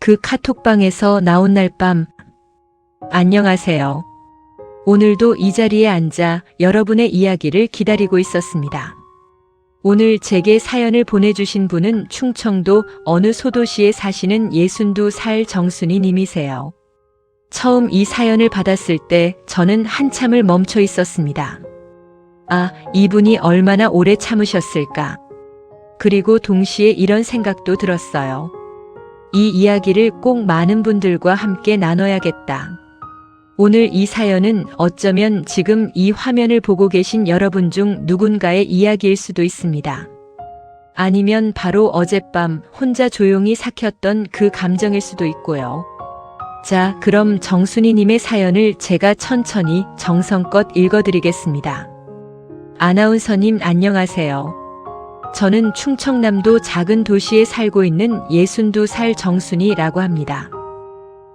그 카톡방에서 나온 날 밤, 안녕하세요. 오늘도 이 자리에 앉아 여러분의 이야기를 기다리고 있었습니다. 오늘 제게 사연을 보내주신 분은 충청도 어느 소도시에 사시는 62살 정순이 님이세요. 처음 이 사연을 받았을 때 저는 한참을 멈춰 있었습니다. 아, 이분이 얼마나 오래 참으셨을까. 그리고 동시에 이런 생각도 들었어요. 이 이야기를 꼭 많은 분들과 함께 나눠야겠다. 오늘 이 사연은 어쩌면 지금 이 화면을 보고 계신 여러분 중 누군가의 이야기일 수도 있습니다. 아니면 바로 어젯밤 혼자 조용히 삭혔던 그 감정일 수도 있고요. 자, 그럼 정순이님의 사연을 제가 천천히 정성껏 읽어드리겠습니다. 아나운서님 안녕하세요. 저는 충청남도 작은 도시에 살고 있는 62살 정순이라고 합니다.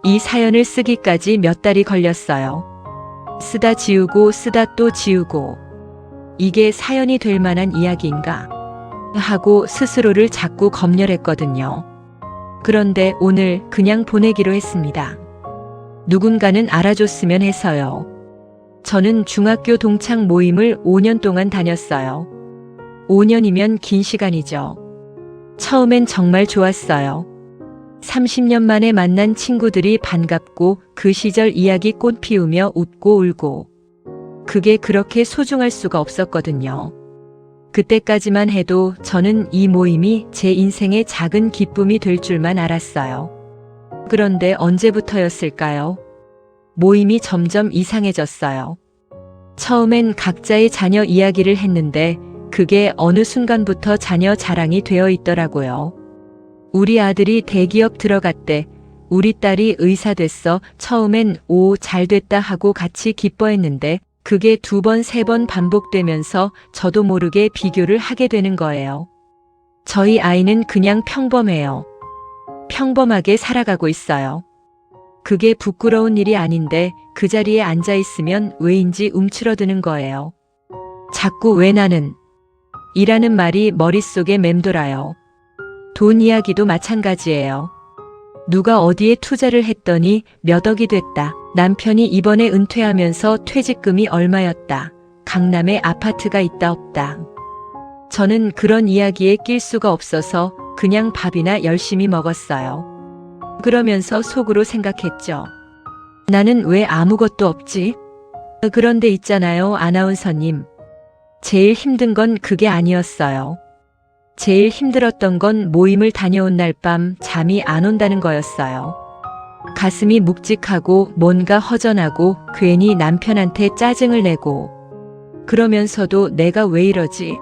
이 사연을 쓰기까지 몇 달이 걸렸어요. 쓰다 지우고 쓰다 또 지우고 이게 사연이 될 만한 이야기인가 하고 스스로를 자꾸 검열했거든요. 그런데 오늘 그냥 보내기로 했습니다. 누군가는 알아줬으면 해서요. 저는 중학교 동창 모임을 5년 동안 다녔어요. 5년이면 긴 시간이죠. 처음엔 정말 좋았어요. 30년 만에 만난 친구들이 반갑고 그 시절 이야기 꽃 피우며 웃고 울고 그게 그렇게 소중할 수가 없었거든요. 그때까지만 해도 저는 이 모임이 제 인생의 작은 기쁨이 될 줄만 알았어요. 그런데 언제부터였을까요? 모임이 점점 이상해졌어요. 처음엔 각자의 자녀 이야기를 했는데 그게 어느 순간부터 자녀 자랑이 되어 있더라고요. 우리 아들이 대기업 들어갔대. 우리 딸이 의사 됐어. 처음엔 오, 잘 됐다 하고 같이 기뻐했는데 그게 2번, 3번 반복되면서 저도 모르게 비교를 하게 되는 거예요. 저희 아이는 그냥 평범해요. 평범하게 살아가고 있어요. 그게 부끄러운 일이 아닌데 그 자리에 앉아 있으면 왜인지 움츠러드는 거예요. 자꾸 왜 나는 이라는 말이 머릿속에 맴돌아요. 돈 이야기도 마찬가지예요. 누가 어디에 투자를 했더니 몇 억이 됐다. 남편이 이번에 은퇴하면서 퇴직금이 얼마였다. 강남에 아파트가 있다 없다. 저는 그런 이야기에 낄 수가 없어서 그냥 밥이나 열심히 먹었어요. 그러면서 속으로 생각했죠. 나는 왜 아무것도 없지? 그런데 있잖아요, 아나운서님. 제일 힘든 건 그게 아니었어요. 제일 힘들었던 건 모임을 다녀온 날 밤 잠이 안 온다는 거였어요. 가슴이 묵직하고 뭔가 허전하고 괜히 남편한테 짜증을 내고 그러면서도 내가 왜 이러지?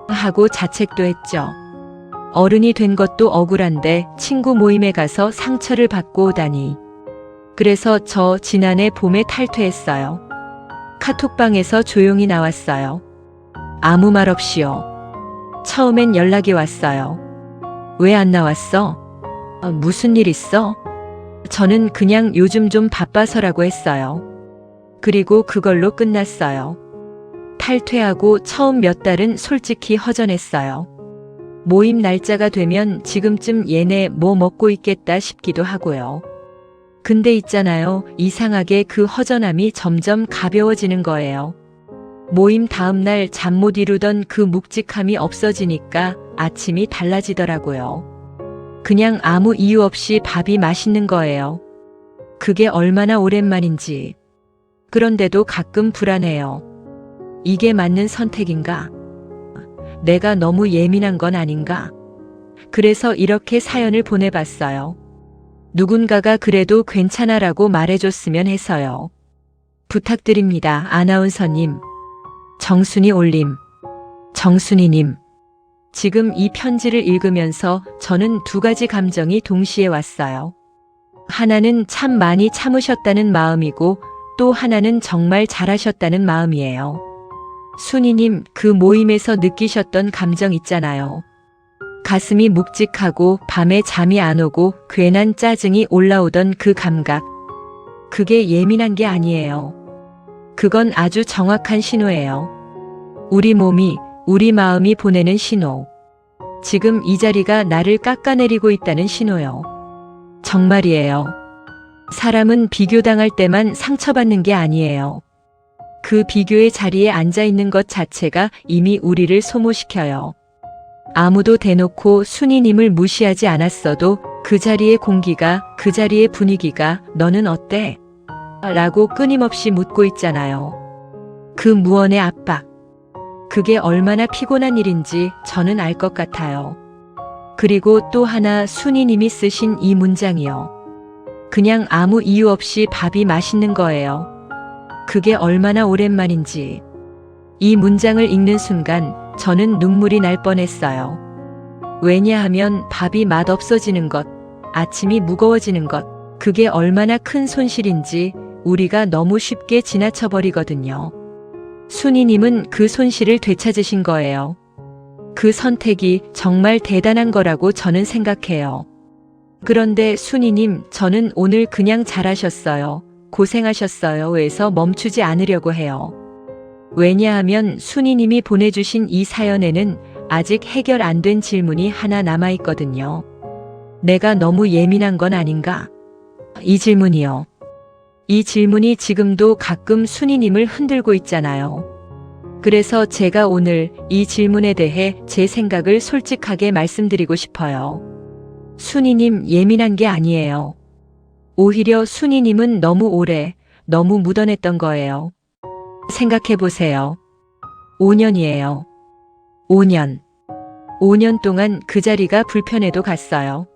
하고 자책도 했죠. 어른이 된 것도 억울한데 친구 모임에 가서 상처를 받고 오다니. 그래서 저 지난해 봄에 탈퇴했어요. 카톡방에서 조용히 나왔어요. 아무 말 없이요. 처음엔 연락이 왔어요. 왜 안 나왔어? 무슨 일 있어? 저는 그냥 요즘 좀 바빠서라고 했어요. 그리고 그걸로 끝났어요. 탈퇴하고 처음 몇 달은 솔직히 허전했어요. 모임 날짜가 되면 지금쯤 얘네 뭐 먹고 있겠다 싶기도 하고요. 근데 있잖아요. 이상하게 그 허전함이 점점 가벼워지는 거예요. 모임 다음날 잠 못 이루던 그 묵직함이 없어지니까 아침이 달라지더라고요. 그냥 아무 이유 없이 밥이 맛있는 거예요. 그게 얼마나 오랜만인지. 그런데도 가끔 불안해요. 이게 맞는 선택인가? 내가 너무 예민한 건 아닌가? 그래서 이렇게 사연을 보내봤어요. 누군가가 그래도 괜찮아라고 말해줬으면 해서요. 부탁드립니다, 아나운서님. 정순이 올림. 정순이님. 지금 이 편지를 읽으면서 저는 2가지 감정이 동시에 왔어요. 하나는 참 많이 참으셨다는 마음이고 또 하나는 정말 잘하셨다는 마음이에요. 순이님, 그 모임에서 느끼셨던 감정 있잖아요. 가슴이 묵직하고 밤에 잠이 안 오고 괜한 짜증이 올라오던 그 감각. 그게 예민한 게 아니에요. 그건 아주 정확한 신호예요. 우리 몸이, 우리 마음이 보내는 신호. 지금 이 자리가 나를 깎아내리고 있다는 신호요. 정말이에요. 사람은 비교당할 때만 상처받는 게 아니에요. 그 비교의 자리에 앉아 있는 것 자체가 이미 우리를 소모시켜요. 아무도 대놓고 순이님을 무시하지 않았어도 그 자리의 공기가, 그 자리의 분위기가 너는 어때? 라고 끊임없이 묻고 있잖아요. 그 무언의 압박. 그게 얼마나 피곤한 일인지 저는 알 것 같아요. 그리고 또 하나 순이님이 쓰신 이 문장이요. 그냥 아무 이유 없이 밥이 맛있는 거예요. 그게 얼마나 오랜만인지. 이 문장을 읽는 순간 저는 눈물이 날 뻔했어요. 왜냐하면 밥이 맛없어지는 것, 아침이 무거워지는 것, 그게 얼마나 큰 손실인지 우리가 너무 쉽게 지나쳐버리거든요. 순이님은 그 손실을 되찾으신 거예요. 그 선택이 정말 대단한 거라고 저는 생각해요. 그런데 순이님, 저는 오늘 그냥 잘하셨어요. 고생하셨어요. 에서 멈추지 않으려고 해요. 왜냐하면 순이님이 보내주신 이 사연에는 아직 해결 안 된 질문이 하나 남아있거든요. 내가 너무 예민한 건 아닌가? 이 질문이요. 이 질문이 지금도 가끔 순이님을 흔들고 있잖아요. 그래서 제가 오늘 이 질문에 대해 제 생각을 솔직하게 말씀드리고 싶어요. 순이님, 예민한 게 아니에요. 오히려 순이님은 너무 오래, 너무 묻어냈던 거예요. 생각해보세요. 5년이에요. 5년. 5년 동안 그 자리가 불편해도 갔어요.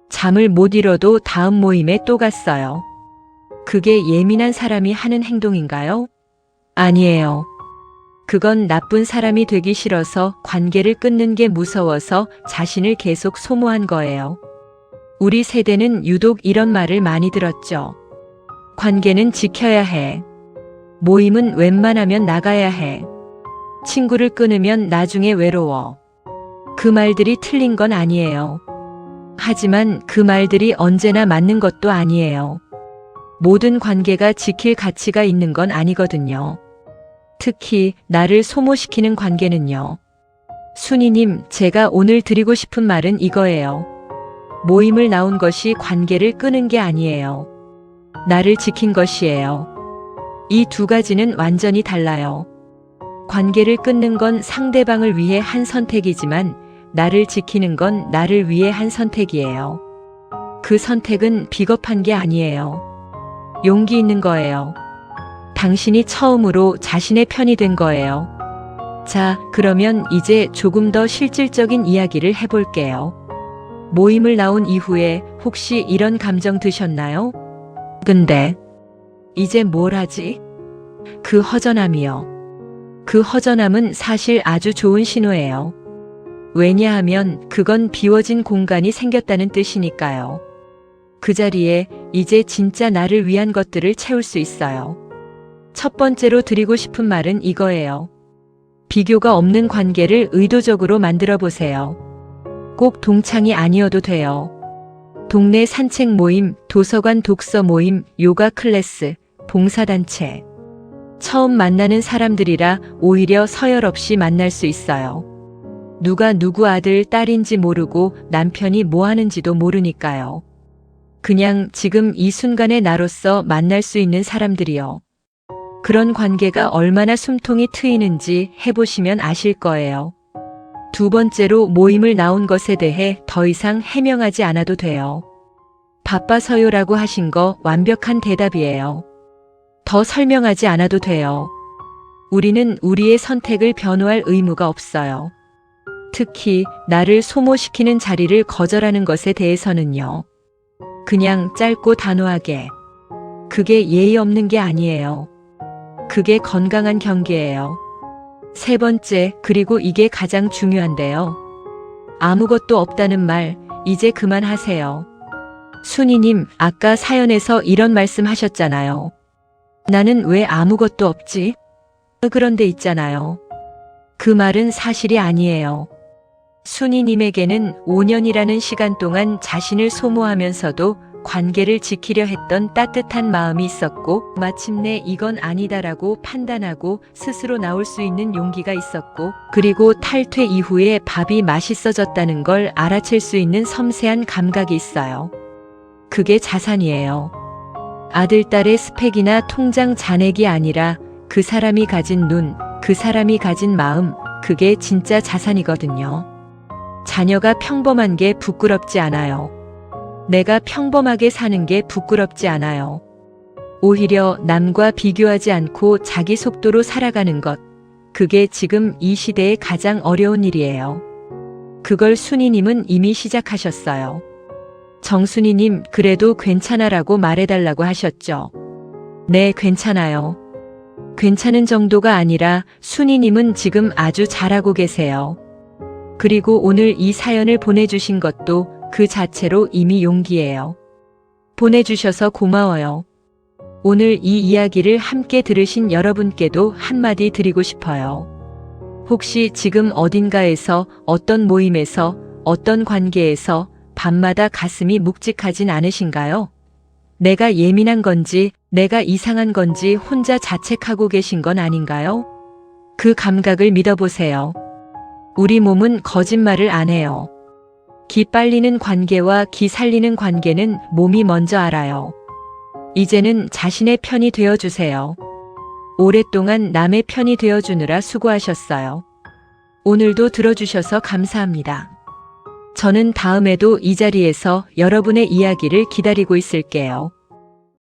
잠을 못 이뤄도 다음 모임에 또 갔어요. 그게 예민한 사람이 하는 행동인가요? 아니에요. 그건 나쁜 사람이 되기 싫어서, 관계를 끊는 게 무서워서 자신을 계속 소모한 거예요. 우리 세대는 유독 이런 말을 많이 들었죠. 관계는 지켜야 해. 모임은 웬만하면 나가야 해. 친구를 끊으면 나중에 외로워. 그 말들이 틀린 건 아니에요. 하지만 그 말들이 언제나 맞는 것도 아니에요. 모든 관계가 지킬 가치가 있는 건 아니거든요. 특히 나를 소모시키는 관계는요. 순이님, 제가 오늘 드리고 싶은 말은 이거예요. 모임을 나온 것이 관계를 끄는 게 아니에요. 나를 지킨 것이에요. 이 두 가지는 완전히 달라요. 관계를 끊는 건 상대방을 위해 한 선택이지만 나를 지키는 건 나를 위해 한 선택이에요. 그 선택은 비겁한 게 아니에요. 용기 있는 거예요. 당신이 처음으로 자신의 편이 된 거예요. 자, 그러면 이제 조금 더 실질적인 이야기를 해볼게요. 모임을 나온 이후에 혹시 이런 감정 드셨나요? 근데 이제 뭘 하지? 그 허전함이요. 그 허전함은 사실 아주 좋은 신호예요. 왜냐하면 그건 비워진 공간이 생겼다는 뜻이니까요. 그 자리에 이제 진짜 나를 위한 것들을 채울 수 있어요. 첫 번째로 드리고 싶은 말은 이거예요. 비교가 없는 관계를 의도적으로 만들어 보세요. 꼭 동창이 아니어도 돼요. 동네 산책 모임, 도서관 독서 모임, 요가 클래스, 봉사단체. 처음 만나는 사람들이라 오히려 서열 없이 만날 수 있어요. 누가 누구 아들, 딸인지 모르고 남편이 뭐 하는지도 모르니까요. 그냥 지금 이 순간의 나로서 만날 수 있는 사람들이요. 그런 관계가 얼마나 숨통이 트이는지 해보시면 아실 거예요. 두 번째로 모임을 나온 것에 대해 더 이상 해명하지 않아도 돼요. 바빠서요라고 하신 거 완벽한 대답이에요. 더 설명하지 않아도 돼요. 우리는 우리의 선택을 변호할 의무가 없어요. 특히 나를 소모시키는 자리를 거절하는 것에 대해서는요. 그냥 짧고 단호하게. 그게 예의 없는 게 아니에요. 그게 건강한 경계예요. 세 번째, 그리고 이게 가장 중요한데요. 아무것도 없다는 말, 이제 그만하세요. 순이님, 아까 사연에서 이런 말씀 하셨잖아요. 나는 왜 아무것도 없지? 그런데 있잖아요. 그 말은 사실이 아니에요. 순이님에게는 5년이라는 시간 동안 자신을 소모하면서도 관계를 지키려 했던 따뜻한 마음이 있었고, 마침내 이건 아니다라고 판단하고 스스로 나올 수 있는 용기가 있었고, 그리고 탈퇴 이후에 밥이 맛있어졌다는 걸 알아챌 수 있는 섬세한 감각이 있어요. 그게 자산이에요. 아들, 딸의 스펙이나 통장 잔액이 아니라 그 사람이 가진 눈, 그 사람이 가진 마음, 그게 진짜 자산이거든요. 자녀가 평범한 게 부끄럽지 않아요. 내가 평범하게 사는 게 부끄럽지 않아요. 오히려 남과 비교하지 않고 자기 속도로 살아가는 것, 그게 지금 이 시대의 가장 어려운 일이에요. 그걸 순이님은 이미 시작하셨어요. 정순이님, 그래도 괜찮아라고 말해달라고 하셨죠. 네, 괜찮아요. 괜찮은 정도가 아니라 순이님은 지금 아주 잘하고 계세요. 그리고 오늘 이 사연을 보내주신 것도 그 자체로 이미 용기예요. 보내주셔서 고마워요. 오늘 이 이야기를 함께 들으신 여러분께도 한마디 드리고 싶어요. 혹시 지금 어딘가에서, 어떤 모임에서, 어떤 관계에서 밤마다 가슴이 묵직하진 않으신가요? 내가 예민한 건지, 내가 이상한 건지 혼자 자책하고 계신 건 아닌가요? 그 감각을 믿어보세요. 우리 몸은 거짓말을 안 해요. 기 빨리는 관계와 기 살리는 관계는 몸이 먼저 알아요. 이제는 자신의 편이 되어주세요. 오랫동안 남의 편이 되어주느라 수고하셨어요. 오늘도 들어주셔서 감사합니다. 저는 다음에도 이 자리에서 여러분의 이야기를 기다리고 있을게요.